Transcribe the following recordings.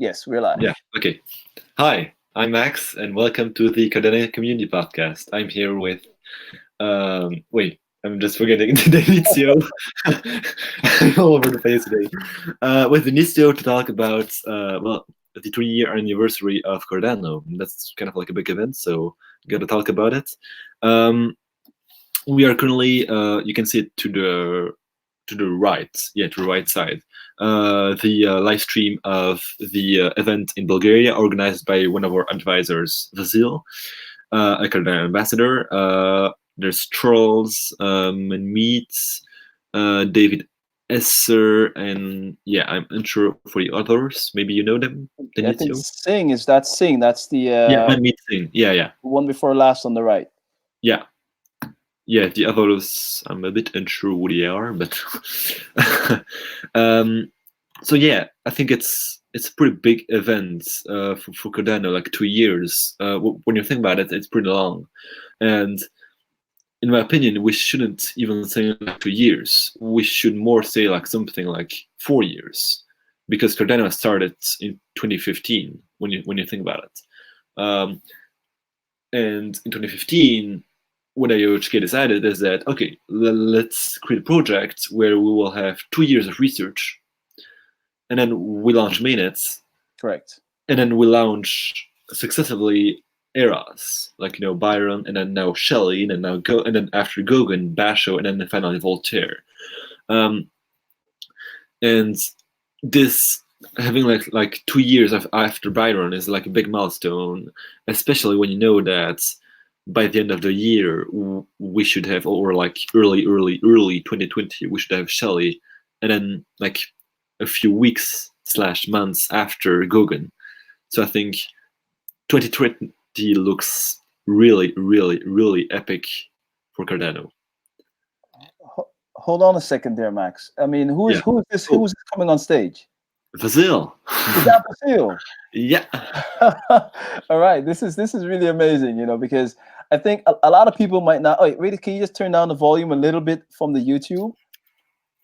Yes, we're live. Yeah, okay. Hi, I'm Max, and welcome to the Cardano Community Podcast. I'm here with, wait, I'm just forgetting Denizio. I'm all over the place today. With Denizio to talk about, well, the 3-year anniversary of Cardano. That's kind of like a big event, so got to talk about it. We are currently, you can see it to the right, to the right side. The live stream of the event in Bulgaria, organized by one of our advisors, Vasil, a Cardano ambassador. There's Trolls and Meets, David Esser, and yeah, I'm unsure for the others. Maybe you know them. I think Denizio? Sing. That's the Yeah, and Meet Singh. Yeah. one before last on the right. Yeah. Yeah, the others, I'm a bit unsure who they are, but so yeah, I think it's a pretty big event for Cardano, like 2 years. When you think about it, it's pretty long, and in my opinion, we shouldn't even say like 2 years. We should more say like something like 4 years, because Cardano started in 2015. When you think about it, and in 2015. What IOHK decided is that, okay, let's create a project where we will have 2 years of research, and then we launch mainnets. Correct. And then we launch successively eras, like Byron, and then now Shelley, and then and then after Gauguin, Basho, and then finally Voltaire. And this having like 2 years after Byron is like a big milestone, especially when you know that by the end of the year, we should have, or like early 2020, we should have Shelley, and then like a few weeks / months after Gauguin. So I think 2020 looks really, really, really epic for Cardano. Hold on a second there, Max. I mean, who is this coming on stage? Vasil. Is that Vasil? Yeah. All right. This is really amazing, because I think a lot of people might not. Oh, wait, can you just turn down the volume a little bit from the YouTube?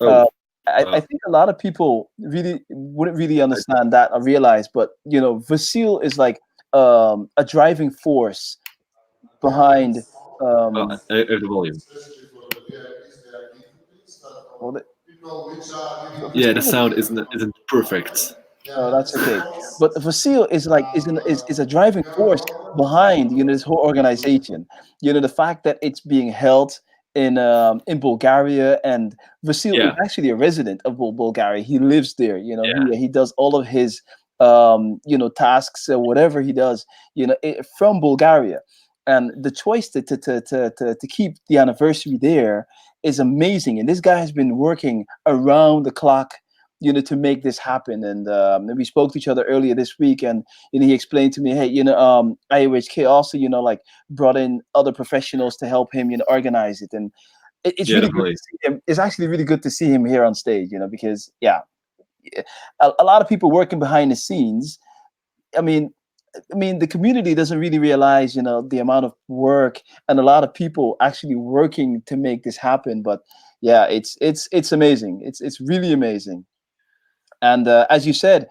I think a lot of people really wouldn't really understand that or realize, but Vasil is like a driving force behind. The volume. Yeah, the sound isn't perfect. Oh, that's okay. But Vasil is like is a driving force behind this whole organization. The fact that it's being held in Bulgaria, and Vasil is actually a resident of Bulgaria. He lives there. He does all of his tasks or whatever he does from Bulgaria. And the choice to keep the anniversary there is amazing. And this guy has been working around the clock to make this happen. And we spoke to each other earlier this week, and he explained to me, hey, IOHK also like brought in other professionals to help him organize it. And it's really good to see him. It's actually really good to see him here on stage, because a lot of people working behind the scenes. I mean the community doesn't really realize the amount of work and a lot of people actually working to make this happen. But yeah, it's amazing. It's really amazing. And as you said,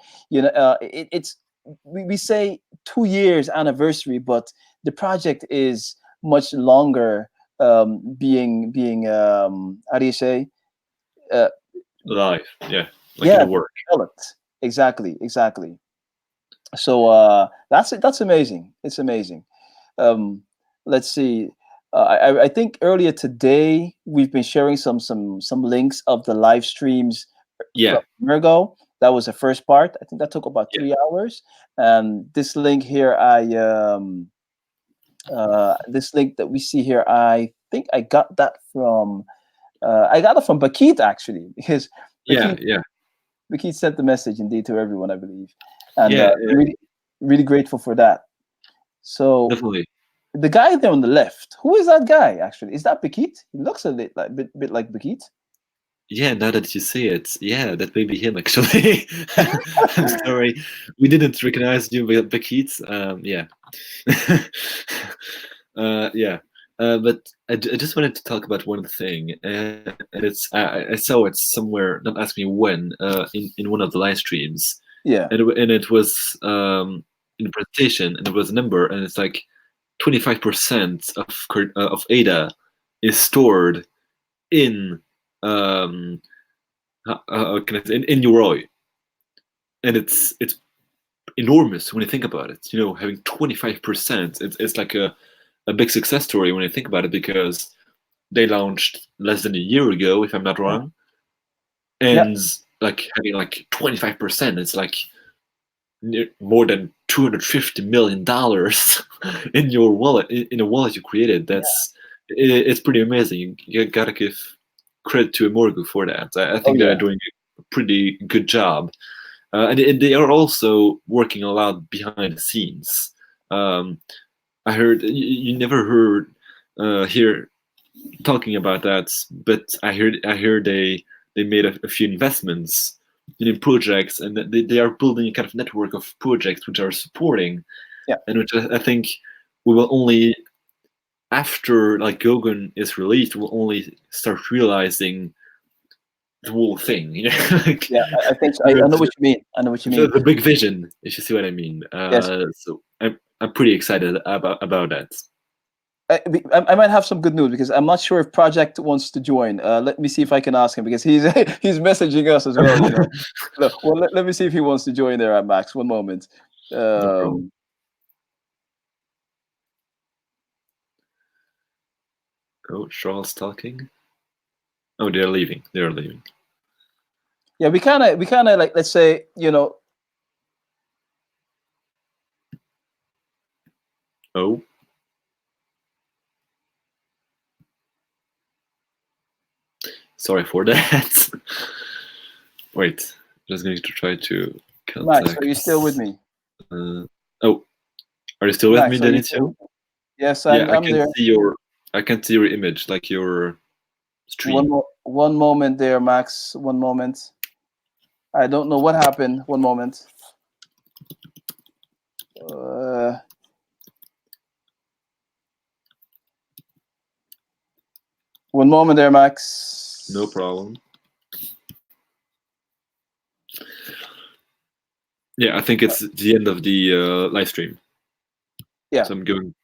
we say 2 years anniversary, but the project is much longer. Being how do you say? Live, yeah, like work. Developed. Exactly. So that's amazing. It's amazing. Let's see. I think earlier today we've been sharing some links of the live streams. Yeah. Ago. That was the first part. I think that took about 3 hours. And this link here, this link that we see here, I think I got that from Bakit, actually, because Bakit sent the message indeed to everyone, I believe. And I'm really grateful for that. So definitely. The guy there on the left, who is that guy? Actually, is that Bakit? He looks a bit like Bakit. Yeah, now that you say it, yeah, that may be him actually. I'm sorry, we didn't recognize you, Bakit. Yeah, but I just wanted to talk about one thing, and it's I saw it somewhere. Don't ask me when. In one of the live streams, Yeah. and it was in the presentation, and it was a number, and it's like 25% of ADA is stored in in Yoroi, and it's enormous when you think about it. You know, having 25%, it's like a big success story when you think about it, because they launched less than a year ago, if I'm not wrong, Yeah. and like having like 25%, it's like more than $250 million in your wallet, in a wallet you created. It's pretty amazing. You gotta give credit to Morgu for that. I Oh think they're yeah. doing a pretty good job, and they are also working a lot behind the scenes. I heard you never heard here talking about that, but I heard they made a few investments in projects, and they are building a kind of network of projects which are supporting, Yeah. and which I think we will only, after like Gogun is released, we'll only start realizing the whole thing. You know, like Yeah. I think so. I know what you mean. I know what you mean. the big vision, if you see what I mean. Yes. So I'm pretty excited about that. I might have some good news because I'm not sure if Project wants to join. Let me see if I can ask him because he's he's messaging us as well. You know. Well, let me see if he wants to join there, Max. One moment. No problem. Oh, Charles talking. Oh, they're leaving. They're leaving. Yeah, we kind of like, let's say, you know. Oh. Sorry for that. Wait, just going to try to contact. Max, are you still with me? Oh, are you still with me, Max, are you still Denitio? with me? Yes, Yeah, I'm there. I can see your image, like your stream. One moment there, Max. One moment. I don't know what happened. One moment. One moment there, Max. No problem. Yeah, I think it's the end of the live stream. Yeah. So I'm going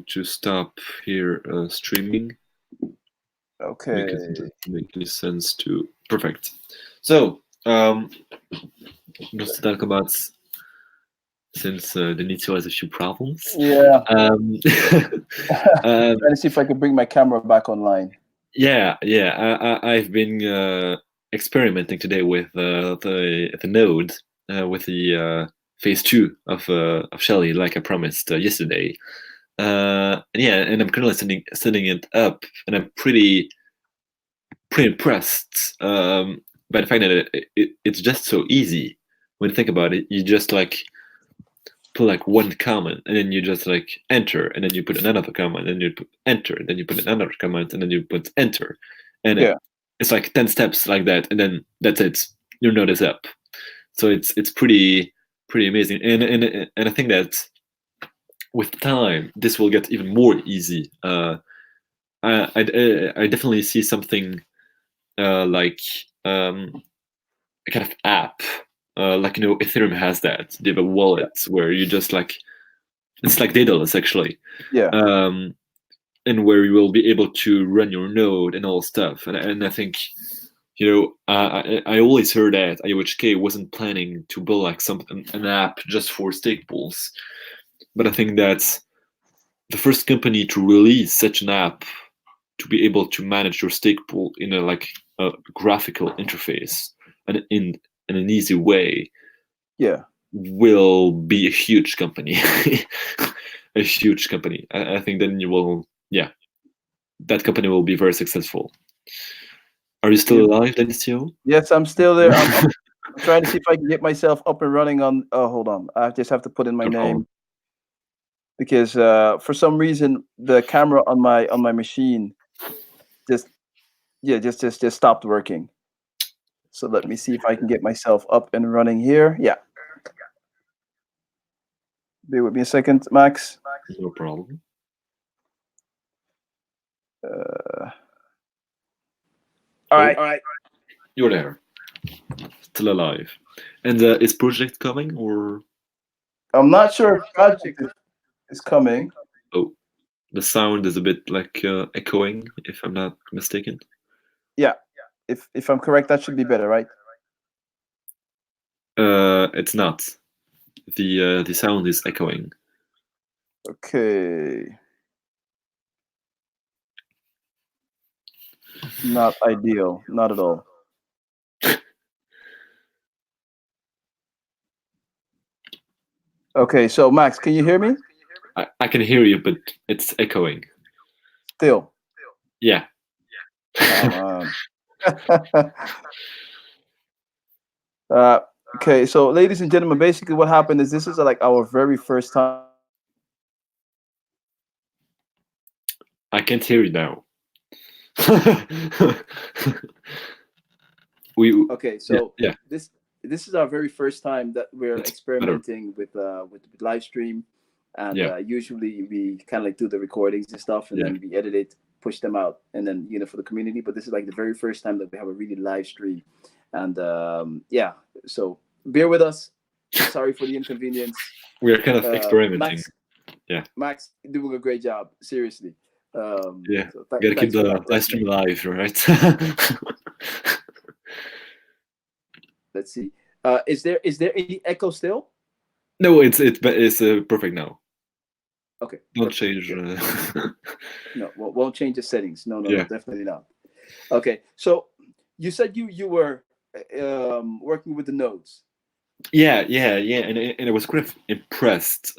to stop here streaming. Okay. Make any sense to perfect. So just to talk about, since Denitio has a few problems. Yeah. Trying to see if I can bring my camera back online. Yeah. I've been experimenting today with the node with the phase 2 of Shelly, like I promised yesterday. And I'm currently setting it up, and I'm pretty impressed by the fact that it's just so easy. When you think about it, you just like put like one comment, and then you just like enter, and then you put another comment, and you put enter, and then you put another comment, and then you put enter, and it's like 10 steps like that, and then that's it. Your node is up. So it's pretty amazing, and I think that with time this will get even more easy. I definitely see something like a kind of app, like, you know, Ethereum has that. They have a wallet where you just like, it's like Daedalus actually. Yeah. And where you will be able to run your node and all stuff. And I think, you know, I always heard that IOHK wasn't planning to build like an app just for stake pools, but I think that's the first company to release such an app to be able to manage your stake pool in a like a graphical interface and in an easy way. Yeah. Will be a huge company. A huge company. I think then you will, that company will be very successful. Are you still alive, Denitio? Yes, I'm still there. I'm trying to see if I can get myself up and running on. Oh, hold on. I just have to put in my name because for some reason the camera on my machine just stopped working. So let me see if I can get myself up and running here. Yeah. Bear with me a second, Max. No problem. All right. You're there. Still alive. And is project coming or? I'm not sure if project is coming. Oh, the sound is a bit like echoing, if I'm not mistaken. Yeah, if I'm correct, that should be better, right? It's not. The sound is echoing. Okay. Not ideal. Not at all. Okay, so Max, can you hear me? I can hear you, but it's echoing. Still. Yeah. Come on. Okay, so ladies and gentlemen, basically what happened is this is like our very first time. I can't hear you now. Okay, so yeah. this is our very first time that we're It's better. experimenting with live stream, and Yeah. usually we kind of like do the recordings and stuff, and Yeah. then we edit it, push them out, and then for the community. But this is like the very first time that we have a really live stream, and yeah, so bear with us. Sorry for the inconvenience. We are kind of experimenting. Max, Yeah. Max, doing a great job. Seriously. Yeah. So Gotta keep thanks for the that. live stream alive, right? Let's see. Is there any echo still? No, it's perfect now. Okay. Don't Perfect. change. No, won't change the settings. No, Yeah. definitely not. Okay. So you said you were working with the nodes. Yeah, and I was kind of impressed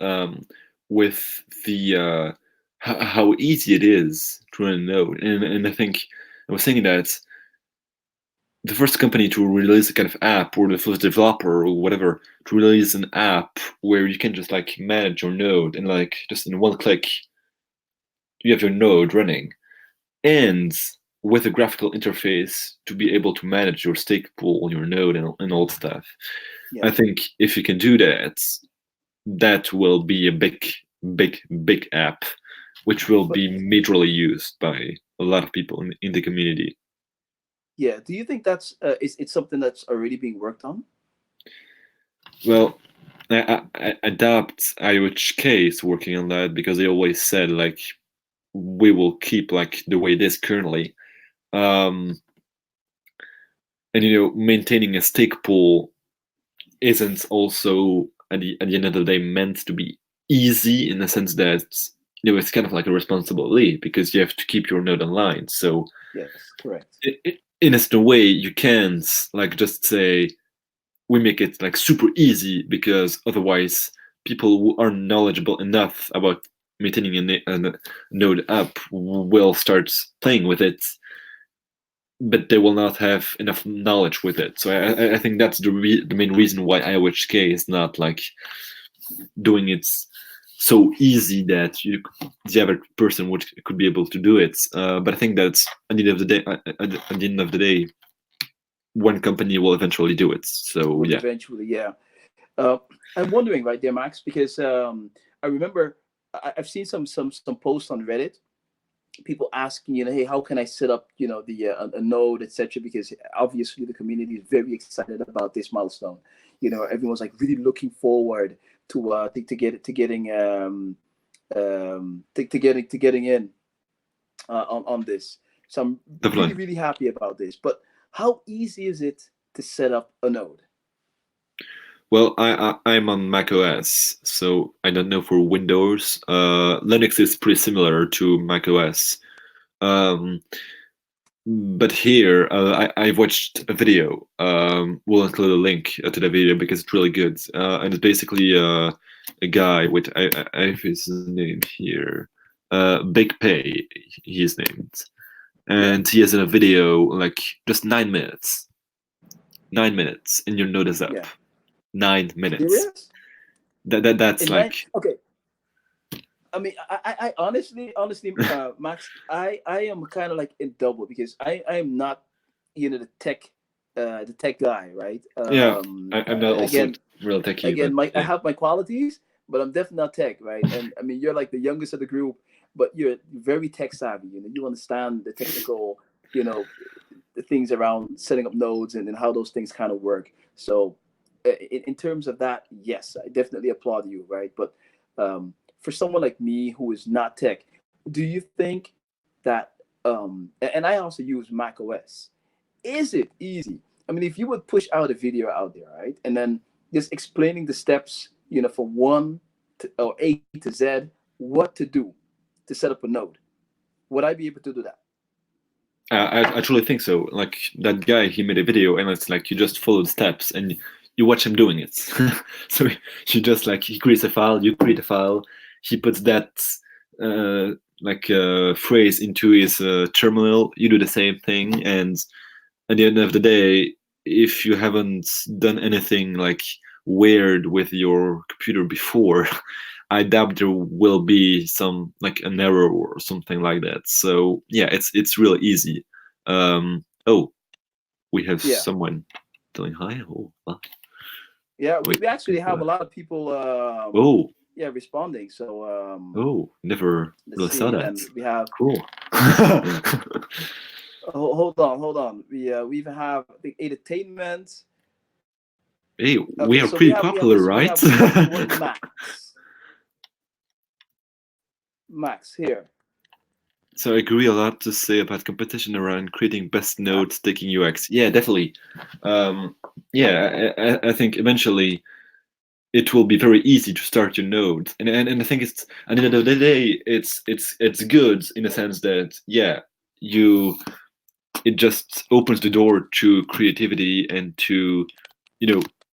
with the how easy it is to run a node, and I think I was thinking that the first company to release a kind of app, or the first developer or whatever to release an app where you can just like manage your node and like just in one click you have your node running, and with a graphical interface to be able to manage your stake pool on your node and all stuff. Yeah. I think if you can do that, that will be a big app, which will be majorly used by a lot of people in the community. Yeah. Do you think that's it's something that's already being worked on? Well, I adapt IOHK is working on that because they always said like we will keep like the way it is currently, and maintaining a stake pool isn't also at the end of the day meant to be easy, in the sense that it's kind of like a responsibility because you have to keep your node online. So Yes. Correct. in a way you can't like just say we make it like super easy, because otherwise people who are knowledgeable enough about maintaining a node app will start playing with it, but they will not have enough knowledge with it. So I think that's the main reason why IOHK is not like doing it so easy that the average person could be able to do it. But I think that at the end of the day, one company will eventually do it. So yeah. Eventually, yeah. I'm wondering right there, Max, because I remember I've seen some posts on Reddit, people asking, hey, how can I set up, the a node, etc. Because obviously the community is very excited about this milestone. Everyone's like really looking forward to getting in on this. So I'm Definitely. really happy about this. But how easy is it to set up a node? Well, I'm on Mac OS, so I don't know for Windows. Linux is pretty similar to Mac OS. But here, I've watched a video. We'll include a link to the video because it's really good. And it's basically a guy with, I have his name here. Big Pay, he's named. And he has a video like just 9 minutes. 9 minutes, and your node is up. Yeah. 9 minutes. Serious? That's In like okay. I mean, I honestly, Max, I am kind of like in double because I am not, the tech guy, right? yeah. I'm not also Again, real techie, but I yeah. have my qualities, but I'm definitely not tech, right? And I mean, you're like the youngest of the group, but you're very tech savvy. You understand the technical, the things around setting up nodes and how those things kind of work. So in terms of that, yes, I definitely applaud you, right? But for someone like me who is not tech, do you think that, and I also use Mac OS, is it easy? I mean, if you would push out a video out there, right, and then just explaining the steps, from one to, or A to Z, what to do to set up a node, would I be able to do that? I truly think so. Like that guy, he made a video, and it's like you just follow the steps and you watch him doing it. So you just like he creates a file, you create a file, he puts that phrase into his terminal, you do the same thing, and at the end of the day, if you haven't done anything like weird with your computer before, I doubt there will be some like an error or something like that. So yeah, it's really easy. Oh, we have Yeah. someone telling hi. Oh, well, Yeah, wait, we actually have a lot of people oh, yeah, responding. So oh, never let's really saw see. that. And we have Cool. hold on. We have the entertainment. Hey, we Okay, are so pretty popular, right? we have this one Max. Max here. So I agree a lot to say about competition around creating best nodes, taking UX. Yeah, definitely. Yeah, I think eventually it will be very easy to start your node, and I think it's at the end of the day, it's good in the sense that yeah, it just opens the door to creativity and to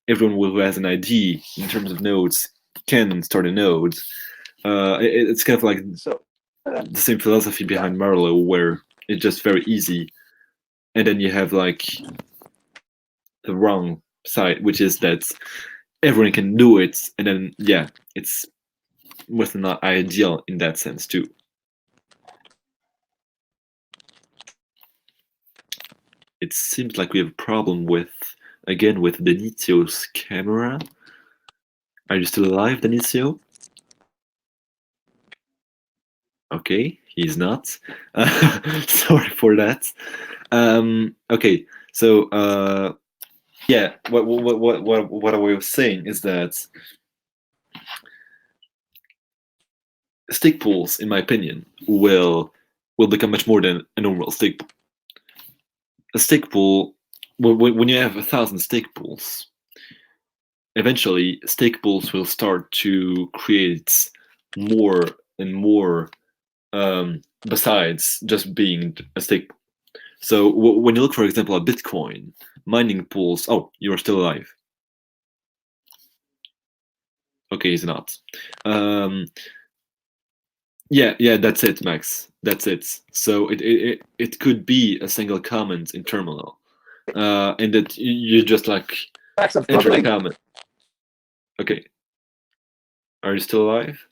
everyone who has an idea in terms of nodes can start a node. It's kind of like So the same philosophy behind Marlowe, where it's just very easy, and then you have like the wrong side, which is that everyone can do it, and then yeah, it's was not ideal in that sense too. It seems like we have a problem with Denizio's camera. Are you still alive, Denizio? Okay, he's not. Sorry for that. Okay, so yeah, what I was saying is that stake pools, in my opinion, will become much more than a normal stake pool. A stake pool, when you have 1,000 stake pools, eventually stake pools will start to create more and more besides just being a stake pool. So when you look, for example, at Bitcoin mining pools, oh, you are still alive. Okay, he's not. Yeah, that's it, Max. That's it. So it could be a single comment in terminal, and that you just like Max, I'm enter a following. comment. Okay, are you still alive?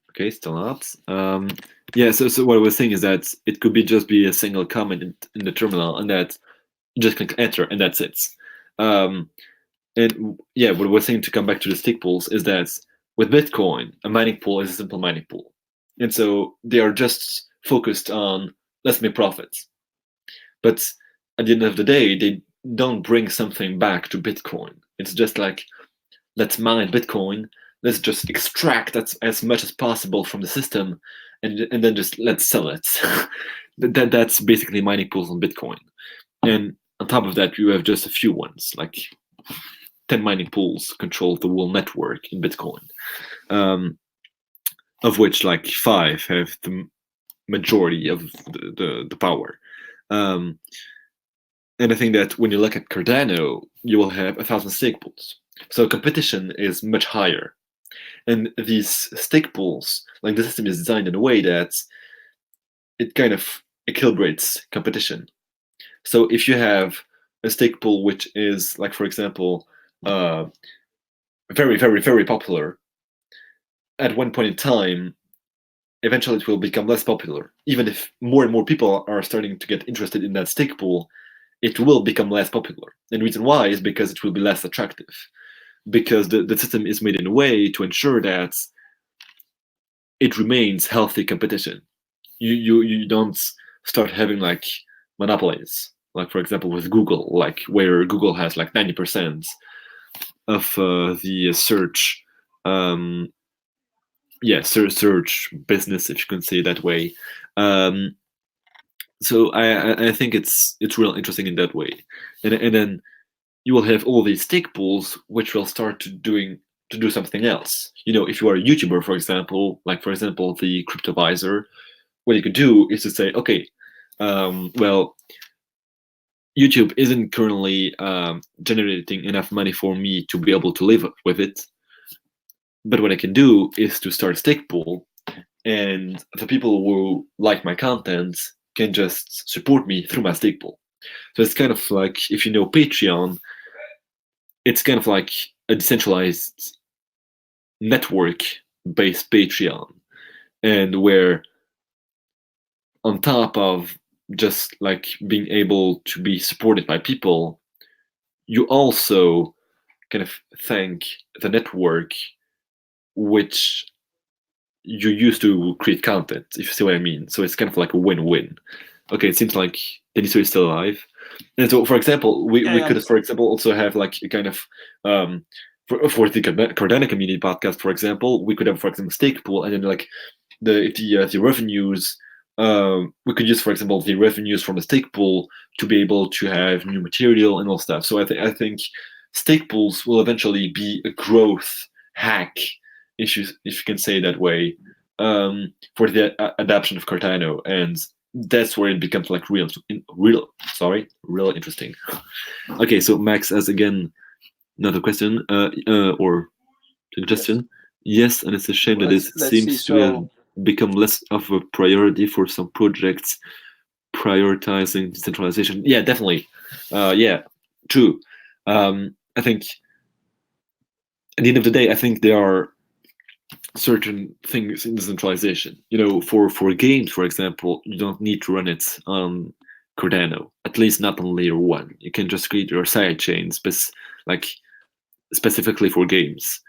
Okay, still not. Yeah, so what I was saying is that it could be a single comment in the terminal, and that you just click enter, and that's it. And yeah, what I was saying, to come back to the stake pools, is that with Bitcoin, a mining pool is a simple mining pool, and so they are just focused on let's make profits. But at the end of the day, they don't bring something back to Bitcoin. It's just like, let's mine Bitcoin, let's just extract as much as possible from the system, and then just let's sell it. That's basically mining pools on Bitcoin. And on top of that, you have just a few ones, like 10 mining pools control the whole network in Bitcoin, of which like 5 have the majority of the power. And I think that when you look at Cardano, you will have 1,000 stake pools. So competition is much higher. And these stake pools, like the system is designed in a way that it kind of equilibrates competition. So if you have a stake pool which is, like, for example, very, very, very popular, at one point in time, eventually it will become less popular. Even if more and more people are starting to get interested in that stake pool, it will become less popular. And the reason why is because it will be less attractive. Because the system is made in a way to ensure that it remains healthy competition. You don't start having like monopolies. like for example with Google, like where Google has like 90% of the search, search business, if you can say it that way. So I think it's real interesting in that way, and then you will have all these stake pools which will start to do something else. If you are a YouTuber, for example, like for example the Cryptovisor, what you could do is to say, okay, well, YouTube isn't currently generating enough money for me to be able to live with it, but what I can do is to start a stake pool, and the people who like my content can just support me through my stake pool. So it's kind of like, if you know Patreon, it's kind of like a decentralized network-based Patreon, and where on top of just like being able to be supported by people, you also kind of thank the network which you use to create content, if you see what I mean. So it's kind of like a win-win. Okay, it seems like Deniso is still alive. And so, for example, we could, for example, also have like a kind of, for the Cardano community podcast, for example, we could have, for example, stake pool, and then like the revenues, we could use, for example, the revenues from the stake pool to be able to have new material and all stuff. So I think stake pools will eventually be a growth hack, if you can say it that way, for the adoption of Cardano, and that's where it becomes like real interesting. Okay, so Max has again another question or suggestion. Yes, and it's a shame that it seems to have become less of a priority for some projects prioritizing decentralization. Yeah, definitely. Yeah, true. I think at the end of the day, I think there are certain things in decentralization. For games, for example, you don't need to run it on Cardano, at least not on layer 1. You can just create your side chains, but like specifically for games,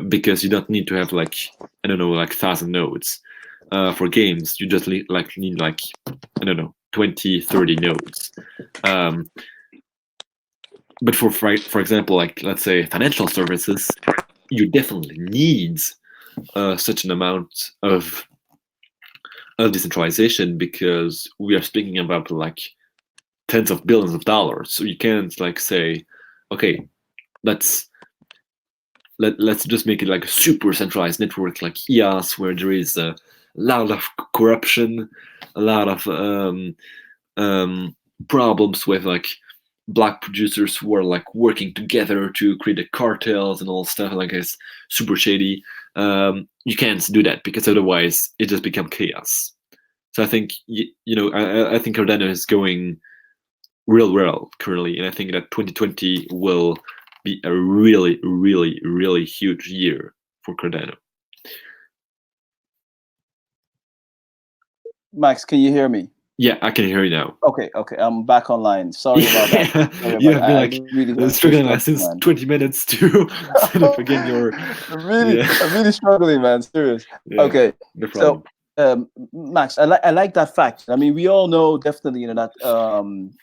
because you don't need to have like, I don't know, like 1,000 nodes. For games, you just need like I don't know, 20, 30 nodes. But for example, like let's say financial services, you definitely need such an amount of decentralization, because we are speaking about like tens of billions of dollars. So you can't like say, okay, let's just make it like a super centralized network like EOS, where there is a lot of corruption, a lot of problems with like black producers who are like working together to create the cartels and all stuff, like it's super shady. You can't do that, because otherwise it just becomes chaos. So I think I think Cardano is going real well currently, and I think that 2020 will be a really, really, really huge year for Cardano. Max, can you hear me? Yeah, I can hear you now. Okay, I'm back online. Sorry about that. You have been like struggling like since 20 minutes to set up again your. I'm really struggling, man. Serious. Yeah, okay, no problem. So Max, I like that fact. I mean, we all know definitely that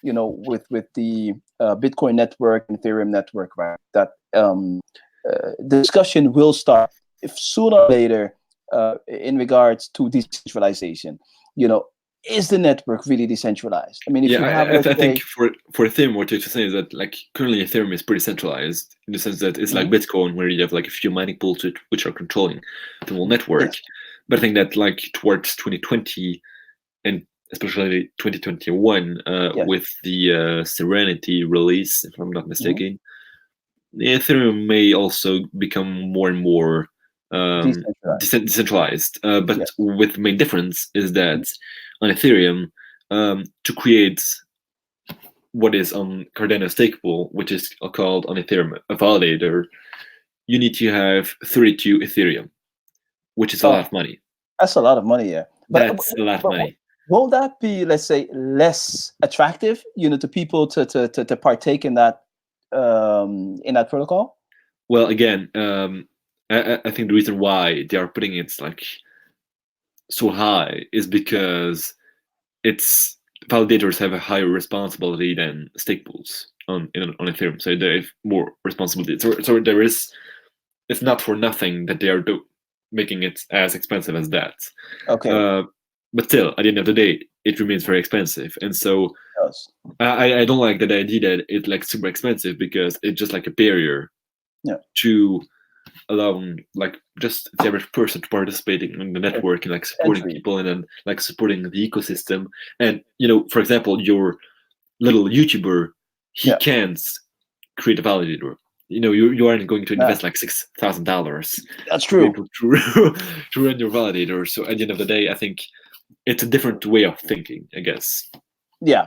with the Bitcoin network and Ethereum network, right? That the discussion will start if sooner or later in regards to decentralization. Is the network really decentralized? I mean, if you have, I think for Ethereum, what you're saying is that like currently Ethereum is pretty centralized in the sense that it's like Bitcoin, where you have like a few mining pools which are controlling the whole network. Yes. But I think that like towards 2020 and especially 2021, with the Serenity release, if I'm not mistaken, Ethereum may also become more and more decentralized. But with the main difference is that on Ethereum, to create what is on Cardano stake pool, which is called on Ethereum a validator, you need to have 32 Ethereum, which is a lot of money. That's a lot of money, yeah. That's a lot of money. Won't that be, let's say, less attractive, to people to partake in that protocol? Well, again, I think the reason why they are putting it like so high is because it's validators have a higher responsibility than stake pools on Ethereum, so they have more responsibility. So there is, it's not for nothing that they are making it as expensive as that. Okay. But still, at the end of the day, it remains very expensive, and so Yes. I don't like that idea that it's like super expensive, because it's just like a barrier Yeah. to allowing like just the average person to participate in the network and like supporting Entry. people and then like supporting the ecosystem. And for example, your little YouTuber, he Yeah. can't create a validator. You aren't going to Yeah. invest like $6,000 That's to be true. able to to run your validator. So at the end of the day, I think it's a different way of thinking, I guess. Yeah.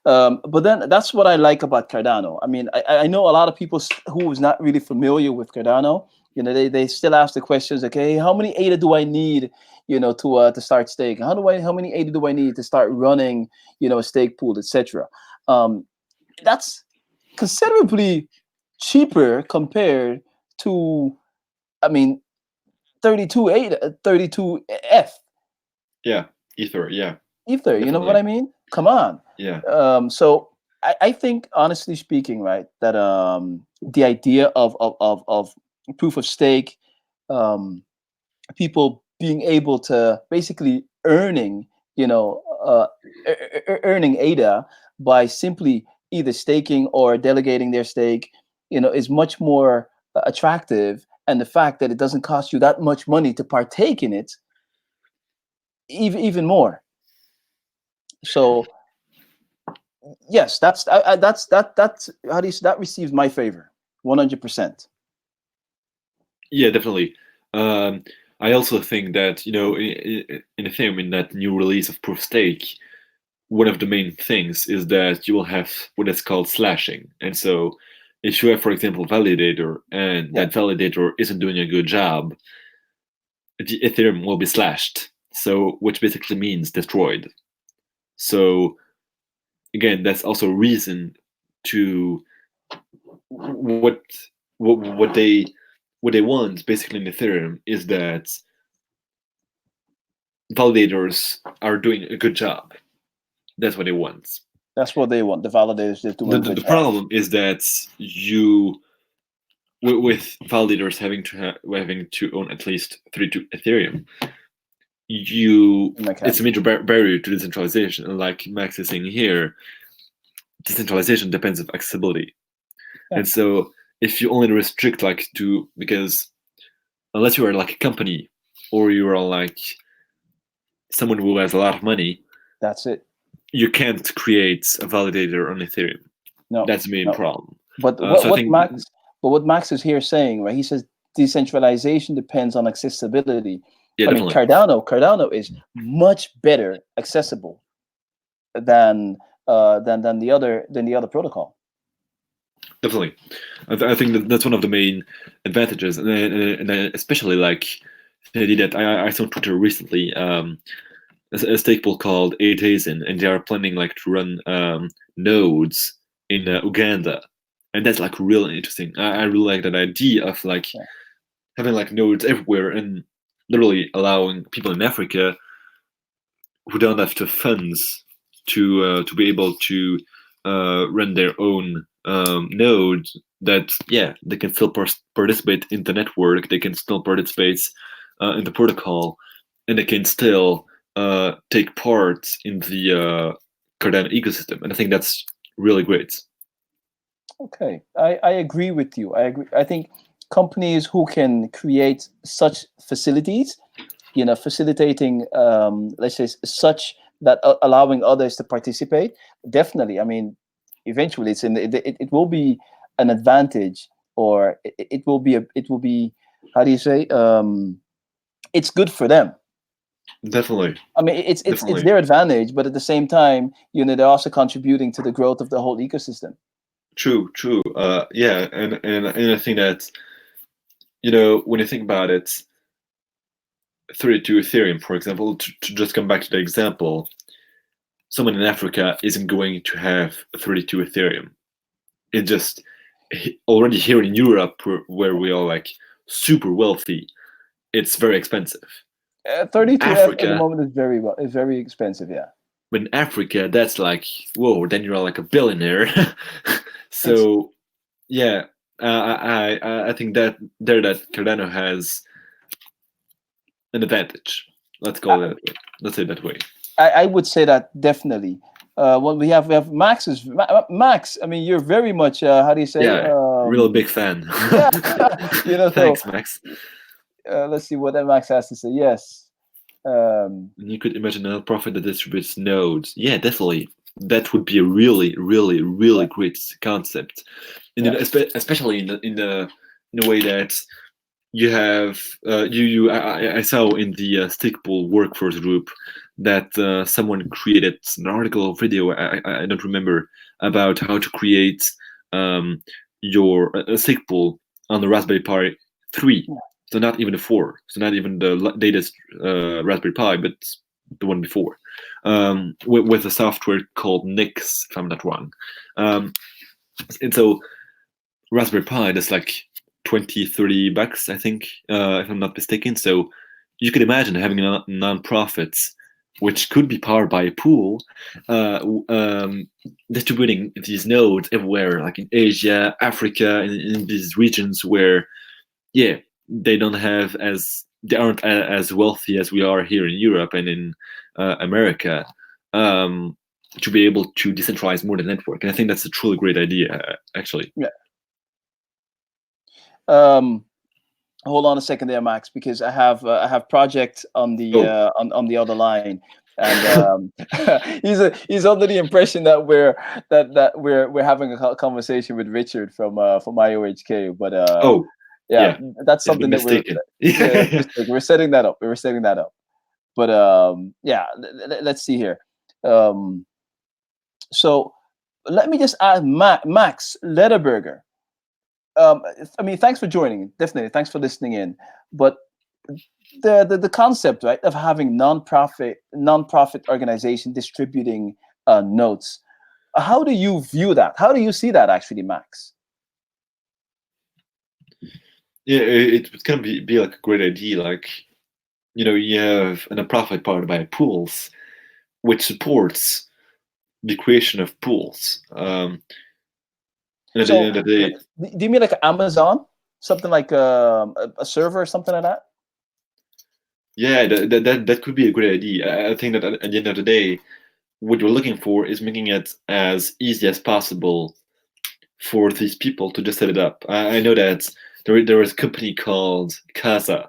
But then that's what I like about Cardano. I mean, I know a lot of people who is not really familiar with Cardano. They still ask the questions, okay, how many ADA do I need, to start staking? How many ADA do I need to start running, a stake pool, etc. That's considerably cheaper compared to, I mean, 32 ADA, 32 F. Yeah, Ether. Yeah, Ether, you know what definitely. I mean? Come on. Yeah. So I think, honestly speaking, right, that the idea of proof of stake, people being able to basically earning ADA by simply either staking or delegating their stake, is much more attractive. And the fact that it doesn't cost you that much money to partake in it, even more. So yes, that's how do you that receives my favor, 100%. Yeah, definitely. I also think that in Ethereum, in that new release of proof stake, one of the main things is that you will have what is called slashing. And so if you have, for example, validator, and Yeah. that validator isn't doing a good job, the Ethereum will be slashed. So which basically means destroyed. So again, that's also a reason to what what what they what they want basically in Ethereum is that validators are doing a good job. That's what they want. That's what they want. The validators just The, doing a the, good the job. problem is that you, with validators having to own at least 32 Ethereum, it's a major barrier to decentralization. And like Max is saying here, decentralization depends on accessibility. Yeah. And so if you only restrict because unless you are like a company or you are like someone who has a lot of money, That's it. you can't create a validator on Ethereum. No. That's the main problem. But So I think, what Max is here saying, right? He says decentralization depends on accessibility. yeah, I mean, definitely. Cardano is much better accessible than the other protocol. Definitely, I think that's one of the main advantages, and especially like the idea that I saw on Twitter recently, a stake pool called Ateizin, and they are planning like to run nodes in Uganda, and that's like really interesting. I really like that idea of like having like nodes everywhere and literally allowing people in Africa who don't have the funds to be able to run their own nodes, that they can still participate in the network, they can still participate in the protocol, and they can still take part in the Cardano ecosystem. And I think that's really great. Okay, I agree with you. I agree. I think companies who can create such facilities, facilitating, let's say, such that allowing others to participate, definitely. I mean, eventually, it will be an advantage, or it will be, how do you say? It's good for them. Definitely. I mean, it's their advantage, but at the same time, they're also contributing to the growth of the whole ecosystem. True. Yeah, and I think that when you think about it, 32 Ethereum, for example, to just come back to the example, someone in Africa isn't going to have 32 Ethereum. It just already here in Europe, where we are like super wealthy, it's very expensive. 32F at the Africa, moment is very expensive. Yeah. But in Africa, that's like, whoa, then you're like a billionaire. It's So yeah, I think that Cardano has an advantage. Let's call it that way. Let's say it that way. I would say that definitely. What we have Max. I mean, you're very much how do you say? Yeah, real big fan. Yeah, so Thanks, Max. let's see what Max has to say. Yes. And you could imagine a nonprofit that distributes nodes. Yeah, definitely. That would be a really, really, really Yeah. great concept. And Yeah. especially in a way that you have I saw in the Stickpool workforce group that someone created an article or video, I don't remember, about how to create your a Stickpool on the Raspberry Pi 3. So not even the 4, so not even the latest Raspberry Pi, but the one before, with a software called Nix, if I'm not wrong. And so Raspberry Pi, that's like 20-30 bucks, I think, if I'm not mistaken. So you could imagine having a non-profit, which could be powered by a pool, distributing these nodes everywhere, like in Asia, Africa, in these regions where, yeah, they aren't as wealthy as we are here in Europe and in America, to be able to decentralize more the network. And I think that's a truly great idea, actually. Yeah. Hold on a second there, Max, because I have project on the on the other line, and he's under the impression that we're having a conversation with Richard from IOHK, but yeah, that's I've been something that mistaken. we're setting that up. We're setting that up, but yeah, let's see here. So let me just add Max Lettenberger. I mean, thanks for joining. Definitely, thanks for listening in. But the concept, right, of having non-profit organization distributing notes. How do you view that? How do you see that, actually, Max? Yeah, it's gonna be like a great idea. Like, you have a non-profit powered by pools, which supports the creation of pools. And at the end of the day, do you mean like Amazon, something like a server or something like that? yeah, that could be a great idea. I think that at the end of the day, what you're looking for is making it as easy as possible for these people to just set it up. I know that there is a company called Casa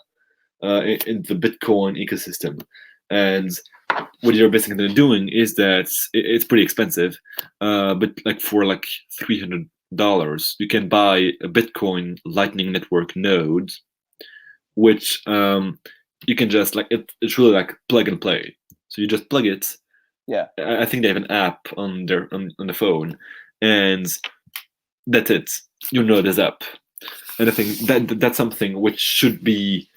in the Bitcoin ecosystem, and what you're basically doing is that it's pretty expensive, but like for like $300, you can buy a Bitcoin Lightning Network node, which you can just like it's really like plug and play. So you just plug it. Yeah, I think they have an app on the phone, and that's it. Your node is up, and I think that's something which should be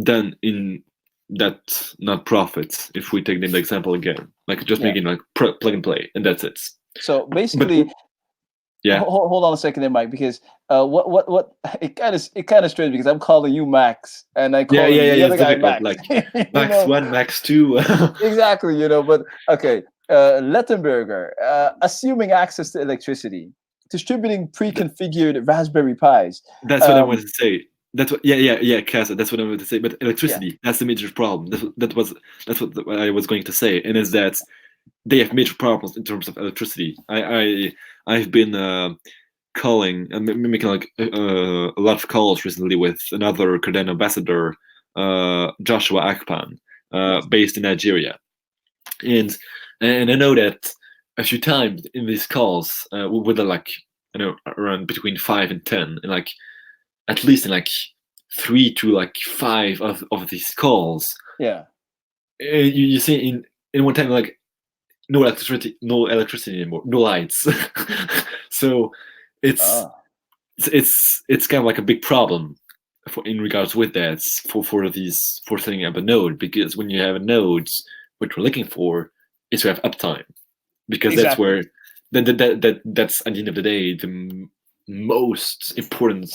done in that non-profit. If we take the example again, like just making like plug and play, and that's it. So basically, yeah. Hold on a second there, Mike, because what it kind of strange because I'm calling you Max and I call the other guy Max. Like Max 1, Max 2. Exactly, but okay. Lettenberger, assuming access to electricity, distributing pre-configured Raspberry Pis. That's what I wanted to say. That's what, Casa. That's what I wanted to say. But electricity, that's the major problem. That's what I was going to say, and is that they have major problems in terms of electricity. I've been calling and making like a lot of calls recently with another Cardano ambassador, Joshua Akpan, based in Nigeria, and I know that a few times in these calls, with like around between 5 and 10, and like at least in like 3 to like 5 of these calls, you see in one time like no electricity anymore, no lights. So it's kind of like a big problem in regards with that for setting up a node, because when you have a node, what we're looking for is to have uptime, because that's where that's at the end of the day the most important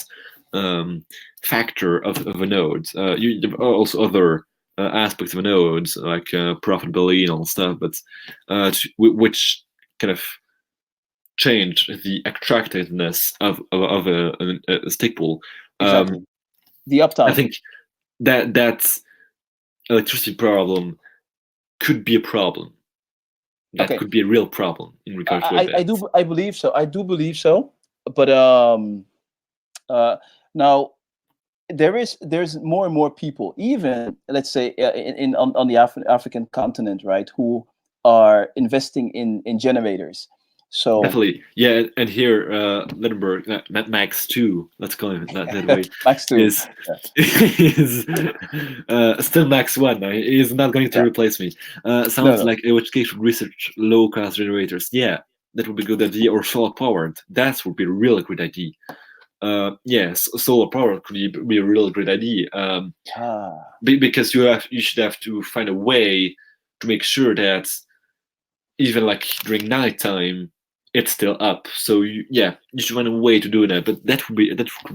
factor of a node. You have also other aspects of nodes, like profitability and all stuff, but which kind of change the attractiveness of a stake pool. Exactly. The I uptime. think that's electricity problem could be a problem. That Okay. could be a real problem in regards with that. I believe so. I do believe so. But now there's more and more people, even let's say in on the African continent, right, who are investing in generators. So Definitely, yeah, and here Lettenberg, Max too, let's call him that way, Max too. is is still Max 1. He's not going to Yeah. replace me. Sounds No. like HK should research low cost generators. Yeah, that would be a good idea. Or solar powered. That would be a really great idea. Yes, solar power could be a really great idea. Because you should have to find a way to make sure that even like during nighttime it's still up. So you should find a way to do that. But that could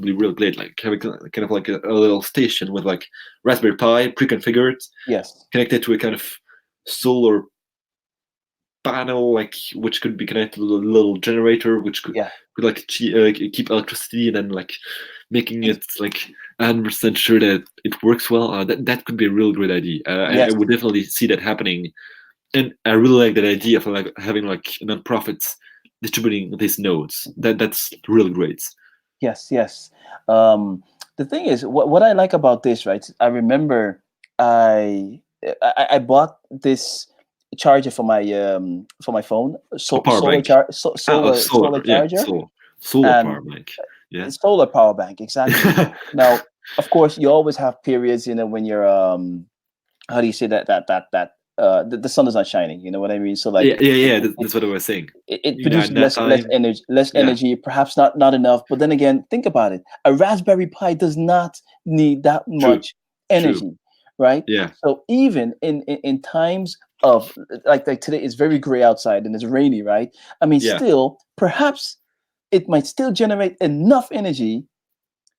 be real great. Like having kind of like a little station with like Raspberry Pi pre-configured, yes, connected to a kind of solar panel, like which could be connected to a little generator, which could like keep electricity, and then like making it like 100% sure that it works well. That could be a real great idea. I would definitely see that happening, and I really like that idea of like having like nonprofits distributing these nodes. That's really great. Yes. The thing is, what I like about this, right? I remember I bought this charger for my phone, solar charger, solar power bank. Yeah, solar power bank, exactly. Now, of course, you always have periods, when you're how do you say that the sun is not shining, you know what I mean? So like that's what I was saying. It produces less energy, perhaps not enough. But then again, think about it. A Raspberry Pi does not need that much energy, right? Yeah. So even in times of like today, it's very gray outside and it's rainy, right? I mean, still, perhaps it might still generate enough energy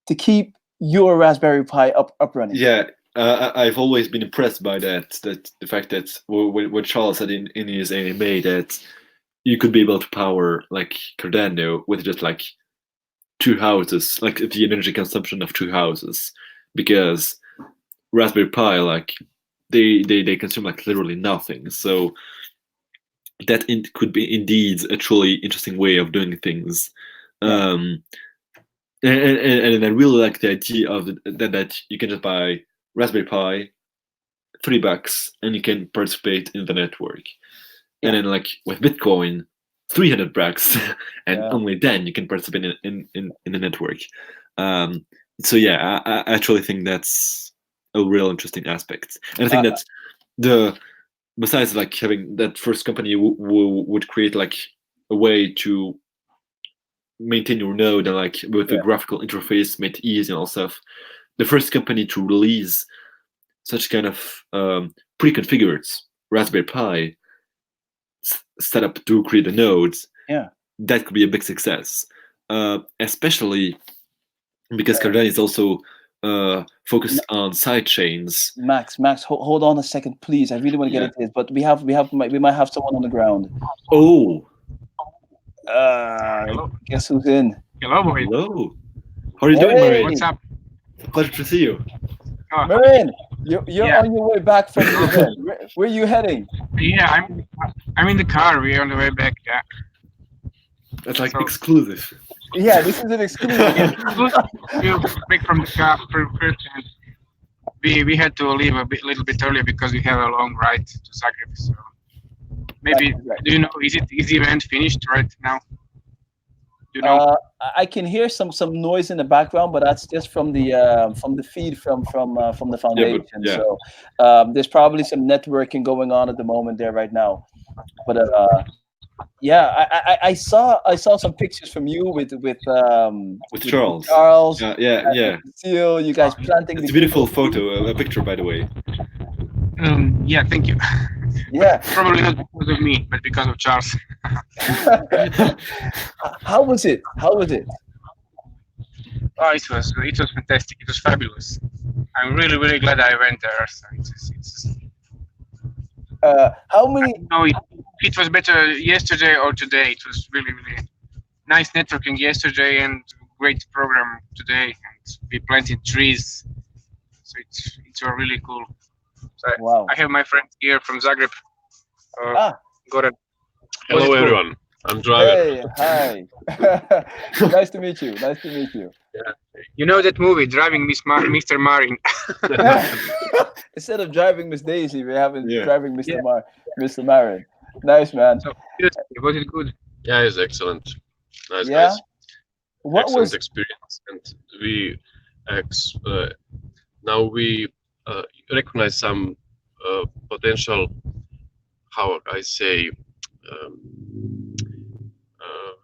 to keep your Raspberry Pi up running. Yeah. I've always been impressed by that the fact that what Charles said in his AMA, that you could be able to power like Cardano with just like 2 houses, like the energy consumption of 2 houses, because Raspberry Pi, like they consume like literally nothing. So that could be indeed a truly interesting way of doing things. And I really like the idea of that you can just buy Raspberry Pi, $3, and you can participate in the network. And then like with Bitcoin, $300, and only then you can participate in the network. So yeah, I actually think that's a real interesting aspect. And I think that besides like having that first company would create like a way to maintain your node and like with a graphical interface made easy and all stuff, the first company to release such kind of pre-configured Raspberry Pi setup to create the nodes, that could be a big success, especially because Cardano is also focused on side chains. Max, hold on a second, please. I really want to get into this, but we might have someone on the ground. Oh, guess who's in? Hello, boys. Hello. How are you doing, Marin? What's up? It's a pleasure to see you. Marin, you're on your way back from the event. Where are you heading? Yeah, I'm in the car. We're on the way back. Yeah. That's like exclusive. Yeah, this is an exclusive. We're back from the car first, and we had to leave a little bit earlier because we have a long ride to Zagreb. So maybe do you know, is the event finished right now? You know? I can hear some noise in the background, but that's just from the feed from the foundation. So there's probably some networking going on at the moment there right now. But I saw some pictures from you with Charles. Charles. Yeah. Seal, you guys planting. It's a beautiful photo, a picture, by the way. Yeah, thank you. Yeah. Probably not because of me, but because of Charles. How was it? Oh, it was fantastic. It was fabulous. I'm really really glad I went there. So it's How many? no, it was better yesterday or today. It was really really nice networking yesterday and great program today. And we planted trees, so it's really cool. So Wow. I have my friend here from Zagreb. Ah, Goran. Hello, cool? everyone. I'm Driver. hey, hi. Nice to meet you. Nice to meet you. You know that movie, Driving Mr. Marin? Instead of driving Miss Daisy, we're having Yeah. driving Mr. Yeah. Mr. Marin. Nice, man. So seriously, was it good? Yeah, it's excellent. Nice Yeah. guys. What Excellent was? experience, and we now we recognize some potential. How I say,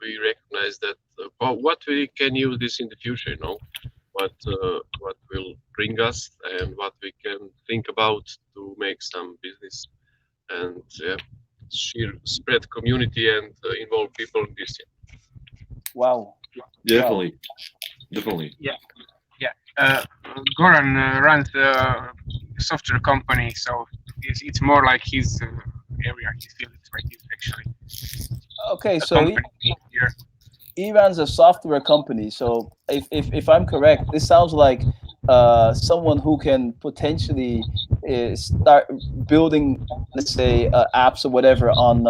we recognize that what we can use this in the future. You know, what will bring us, and what we can think about to make some business, and spread community and involve people in this. Wow. Definitely. Definitely. Goran runs a software company, so it's more like his area, his field, right? He's actually Okay, a so company here. he runs a software company. So if I'm correct, this sounds like someone who can potentially start building, let's say, apps or whatever on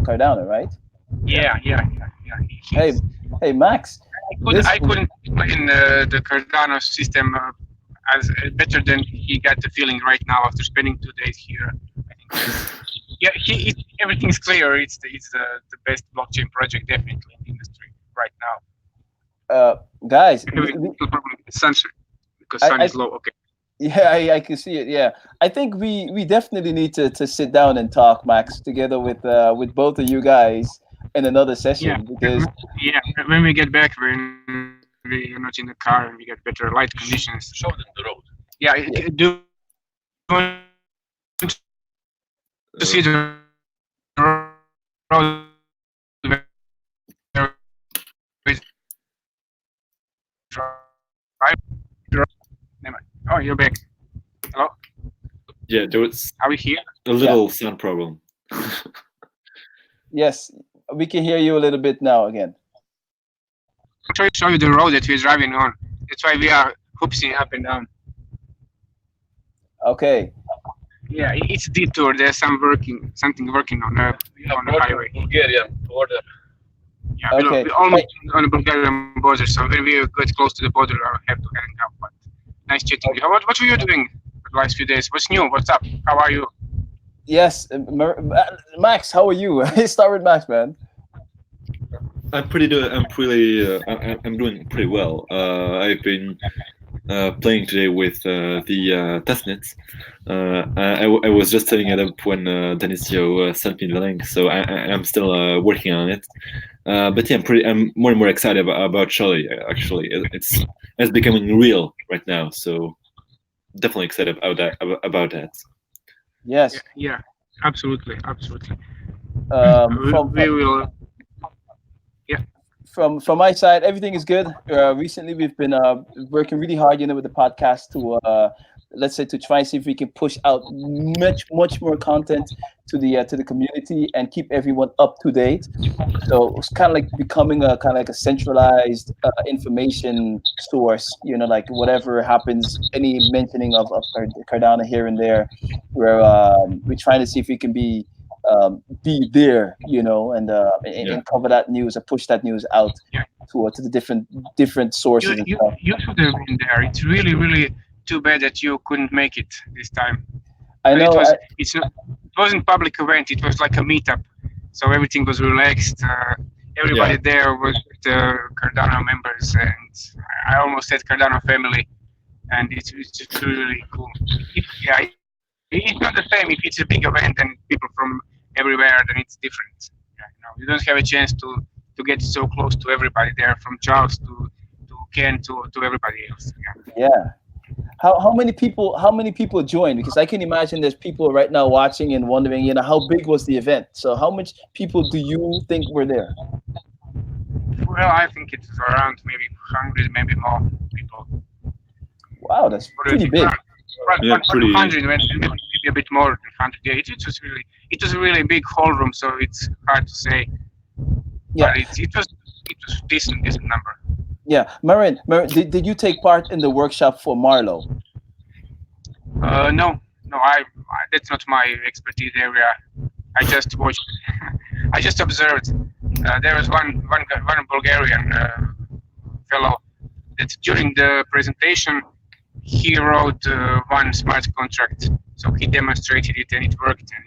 Cardano, right? Yeah. Hey, hey, Max. I couldn't explain the Cardano system as better than he got the feeling right now after spending 2 days here. I think, everything's clear. It's the best blockchain project definitely in the industry right now. Guys, We have a little problem with sunshine because sun is low. Okay. yeah, I can see it. Yeah, I think we definitely need to sit down and talk, Max, together with both of you guys in another session because when we get back, when we are not in the car and we get better light conditions. Show them the road. Yeah, do you want to see the road? Oh, you're back. Hello? Yeah, there was Are we here? a little sound problem. yes, we can hear you a little bit now again. I'm trying to show you the road that we're driving on. That's why we are hoopsing up and down. Okay. Yeah, it's detour. There's something working on the highway. Bulgarian border. Yeah, Okay. we're almost on the Bulgarian border. So when we get close to the border, I have to hang up. But nice chatting. What were you doing the last few days? What's new? What's up? How are you? Yes, Max, how are you? Start with Max, man. I'm doing pretty well. I've been playing today with the testnets. I was just setting it up when Denisio sent me the link, so I'm still working on it. But yeah, I'm more and more excited about Charlie. Actually, it's becoming real right now. So definitely excited about that. Yes. Yeah, absolutely. We will. From my side, everything is good. Recently, we've been working really hard, with the podcast to let's say to try and see if we can push out much more content to the community and keep everyone up to date. So it's kind of like becoming a centralized information source. Like whatever happens, any mentioning of Cardano here and there, we're trying to see if we can be there, and cover that news or push that news out to the different sources and stuff. You should have been there. It's really too bad that you couldn't make it this time. I know. It wasn't public event. It was like a meetup, so everything was relaxed. Everybody there was the Cardano members, and I almost said Cardano family, and it's just really cool. It's not the same if it's a big event and people from everywhere, then it's different. You don't have a chance to get so close to everybody there, from Charles to Ken to everybody else. Yeah. How many people joined? Because I can imagine there's people right now watching and wondering, how big was the event? So how much people do you think were there? Well, I think it's around maybe 100, maybe more people. Wow, that's What do you pretty think? big. Yeah, pretty. 100, maybe a bit more than 100. Yeah, it was a really big hall room, so it's hard to say. Yeah. But it was decent number. Yeah, Marin, did you take part in the workshop for Marlow? No, I that's not my expertise area. I just watched. I just observed. There was one Bulgarian fellow that during the presentation he wrote one smart contract. So he demonstrated it and it worked, and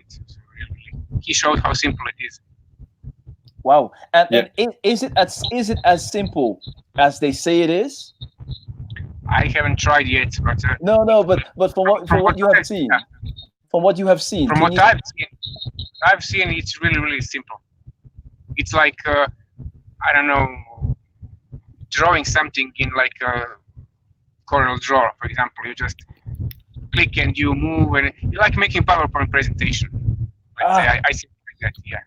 he showed how simple it is. Wow, and Yeah. and is it as simple as they say it is? I haven't tried yet, but No, but from what you have seen, yeah. from what you have seen, From can what you- I've seen, it's really simple. It's like I don't know, drawing something in like a Corel Draw, for example. You just click and you move, and you like making PowerPoint presentation. Let's say I see it like that. Yeah.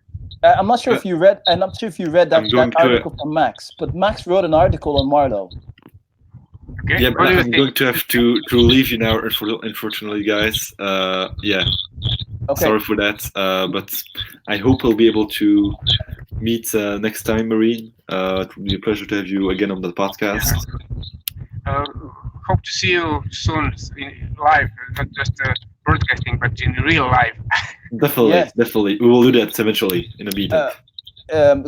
I'm not sure if you read. I'm not sure if you read that, I'm going that to- article from Max, but Max wrote an article on Marlow. Okay. Yeah, What but do you I'm think? going to have to leave you now, unfortunately, guys. Yeah, Okay. sorry for that. But I hope we'll be able to meet next time, Marine. It will be a pleasure to have you again on the podcast. Hope to see you soon in live, not just broadcasting, but in real life. Definitely, Yes. definitely. We will do that eventually in a meetup.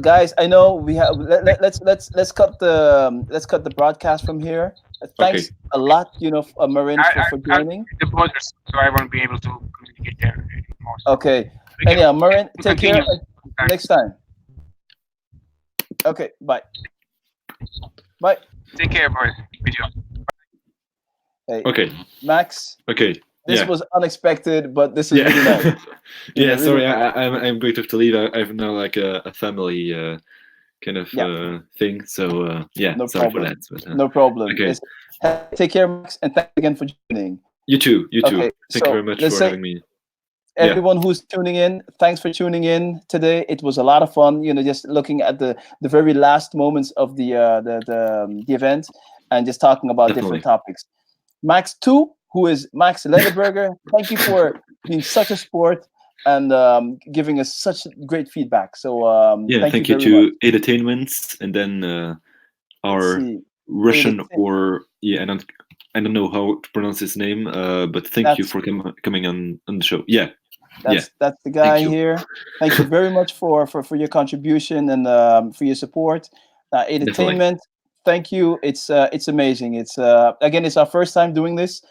Guys, I know we have. Let's cut the broadcast from here. Thanks Okay. a lot, Marin, for I'll joining. the borders, so I won't be able to communicate there anymore. Okay, We and can- yeah, Marin, we take care. continue. Next time. Okay, bye. Bye. Take care, boys. Video. Hey, Okay. Max. Okay. This Yeah. was unexpected, but this is Yeah. really nice. Yeah. Yeah, Sorry, really. I'm going to have to leave. I have now like a family kind of thing. So yeah, No sorry problem. for that. But, No problem. Okay. Take care, Max, and thanks again for joining. You too. You too. Okay, Thank so you very much let's for say- having me. Yeah. Everyone who's tuning in, thanks for tuning in today. It was a lot of fun, just looking at the very last moments of the event and just talking about different topics. Max too, who is Max Lettenberger, thank you for being such a sport and giving us such great feedback. So Thank you very to much. Entertainments and then our Let's see. Russian Entertain- I don't know how to pronounce his name, but thank you for coming on the show. Yeah. That's the guy you. here. Thank you very much for your contribution and for your support. Entertainment, thank you. It's amazing. It's again, it's our first time doing this.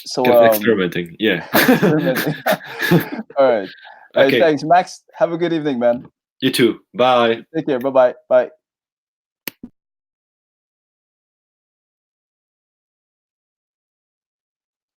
So Experimenting. Yeah. experimenting. All right. Okay. Thanks, Max. Have a good evening, man. You too. Bye. Take care. Bye-bye. Bye.